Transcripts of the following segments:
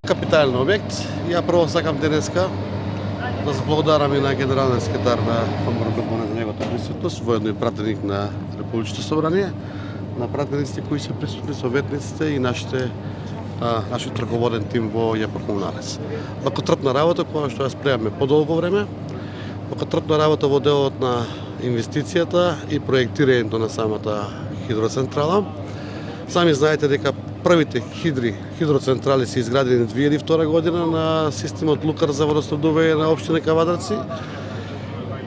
Капитален објект. Ја прво сакам денеска да зблагодарам и на генералниот секретар на ФМРБ за неговата присутност, воедно и пратеник на Републичното собрание, на пратениците кои се присутни, советниците и нашиот раководен тим во ЈП Комуналец. Бакотрпна работа која што ја спремаме подолго време, бакотрпна работа во делот на инвестицијата и проектирањето на самата хидроцентрала. Сами знаете дека првите хидроцентрали се изградени 2002 година на системот Лукар за водоснабдување на општина Кавадарци.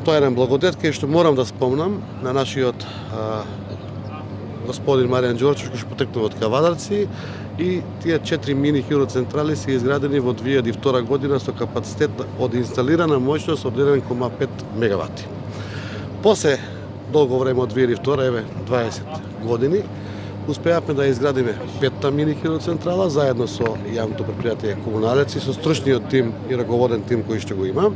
Тоа е еден благодет кај што морам да спомнам на нашиот господин Маријан Ѓорчев кој што потекнува од Кавадарци, и тие 4 мини хидроцентрали се изградени во 2002 година со капацитет од инсталирана моќност од 1,5 мегавати. После долго време од 2002, еве 20 години, успеавме да изградиме 5 мини хидроцентрала заедно со јавното предпријатие Комуналец и со стручниот тим и раководен тим кој што го има.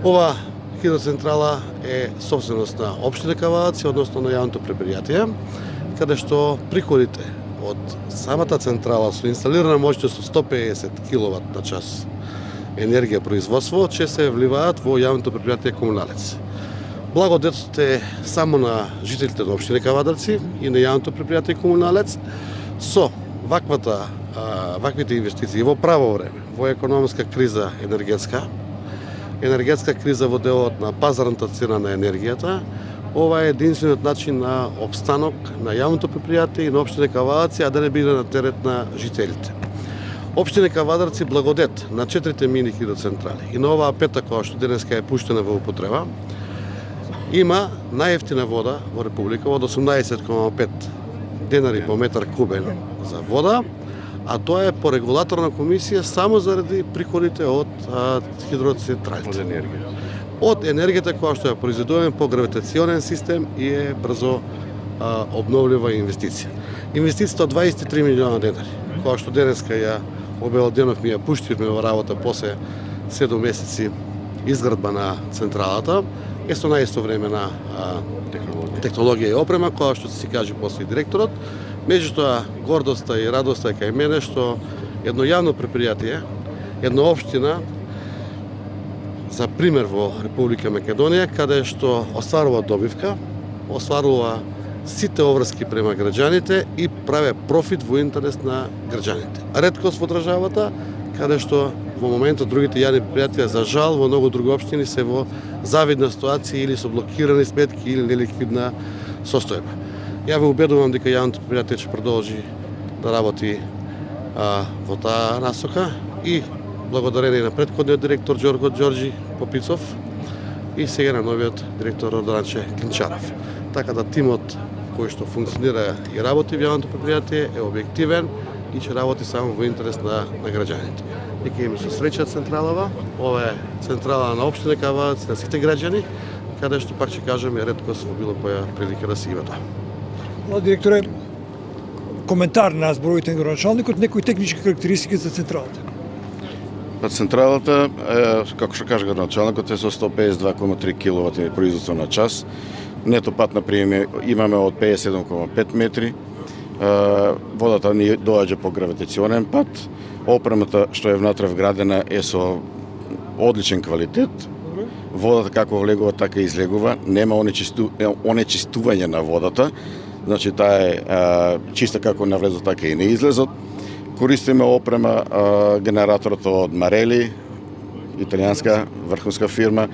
Ова хидроцентрала е собственост на општина Кавадарци, односно на јавното предпријатие, каде што приходите од самата централа со инсталирана моќност од 150 киловат на час енергија производство ќе се вливаат во јавното предпријатие Комуналец. Благодетот е само на жителите на општина Кавадарци и на јавното предпријатие Комуналец со ваквите инвестиции во право време, во економска криза енергетска криза во делот на пазарната цена на енергијата. Ова е единствениот начин на опстанок на јавното предпријатие и на општина Кавадарци, а да не биде на терет на жителите. Општина Кавадарци благодет на 4 мини хидроцентрали и на оваа пета која што денеска е пуштена во употреба, има најевтина вода во Република од 18,5 денари по метар кубен за вода, а тоа е по регулаторна комисија само заради приходите од хидроцентралите. Од енергијата која што ја произведуваме по гравитационен систем и е брзо обновлива инвестиција. Инвестицијата од 23 милиона денари, која што денеска ја обелоденовме ја пуштивме во работа после 7 месеци изградба на централата, е со најсовремена технологија и опрема, која што се каже после директорот. Меѓутоа, гордоста и радоста е кај мене што едно јавно предпријатие, една општина, за пример во Република Македонија, каде што остварува добивка, остварува сите обврски према граѓаните и праве профит во интерес на граѓаните. Реткост во државата, каде што во моментот другите јавни предпријатија, за жал, во многу други општини се во завидна ситуација или со блокирани сметки или неликвидна состојба. Ја ве убедувам дека јавното предпријатие ќе продолжи да работи во таа насока и благодарение на претходниот директор Ѓорго Ѓорџи Попицов и сега на новиот директор Орданче Клинчаров. Така да тимот кој што функционира и работи во јавното предпријатие е објективен и ќе работи само во интерес на граѓаните. Нека им се среќа централава, ова е централа на општина Кавадарци, на сите граѓани, каде што пак ќе кажеме реткост во било која прилика да се има тоа. Директоре, коментар на зборовите на градоначалникот, некои технички карактеристики за централата. Централата, како што кажа градоначалникот, е со 152,3 киловати производство на час. Нето пат на прием имаме од 57,5 метри. Водата ни доаѓа по гравитационен пат. Опремата што е внатре вградена е со одличен квалитет. Водата како влегува, така и излегува. Нема онечистување на водата. Значи, таа е чиста како навлезот, така и не излезот. Користиме опрема, генераторот од Марели, италијанска врхунска фирма,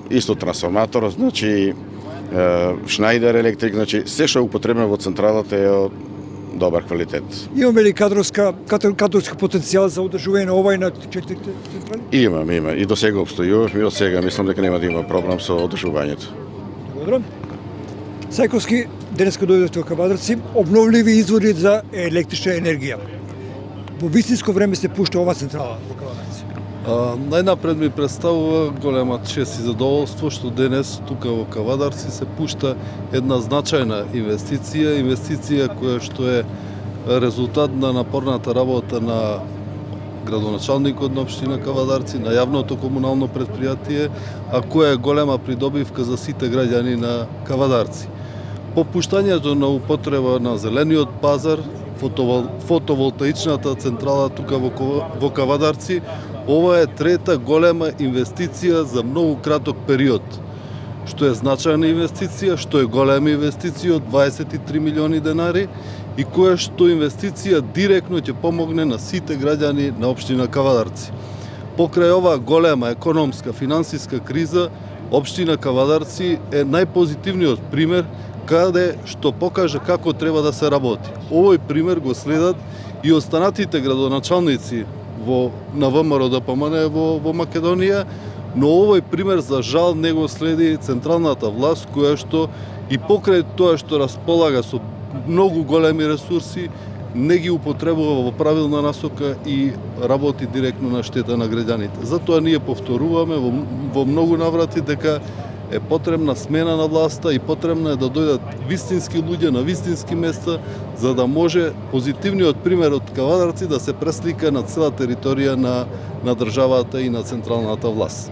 исто трансформатор, значи Шнајдер електрик, значи се што употребено во централата е од добар квалитет. Имаме ли кадрски потенцијал за одржување на овај на 4 централи? Има. И до сега обстојуваме, и од сега мислам дека нема да има проблем со одржувањето. Добро. Сајковски, денеска дојдовте во Кавадарци, обновливи извори за електрична енергија. Во вистинско време се пушта ова централа во Кавадарци. Најнапред ми представува голема чест и задоволство што денес тука во Кавадарци се пушта една значајна инвестиција која што е резултат на напорната работа на градоначалникот на општина Кавадарци, на јавното комунално предпријатие, а која е голема придобивка за сите граѓани на Кавадарци. По пуштањето на употреба на зелениот пазар, фотоволтаичната централа тука во Кавадарци. Ова е трета голема инвестиција за многу краток период, што е значајна инвестиција, што е голема инвестиција од 23 милиони денари и која што инвестиција директно ќе помогне на сите граѓани на општина Кавадарци. Покрај оваа голема економска, финансиска криза, општина Кавадарци е најпозитивниот пример каде што покаже како треба да се работи. Овој пример го следат и останатите градоначалници на ВМРО ДПМН во Македонија, но овој пример за жал не го следи централната власт, која што и покрај тоа што располага со многу големи ресурси, не ги употребува во правилна насока и работи директно на штета на граѓаните. Затоа ние повторуваме во многу наврати дека е потребна смена на власта и потребно е да дојдат вистински луѓе на вистински места, за да може позитивниот пример од Кавадарци да се преслика на цела територија на државата и на централната власт.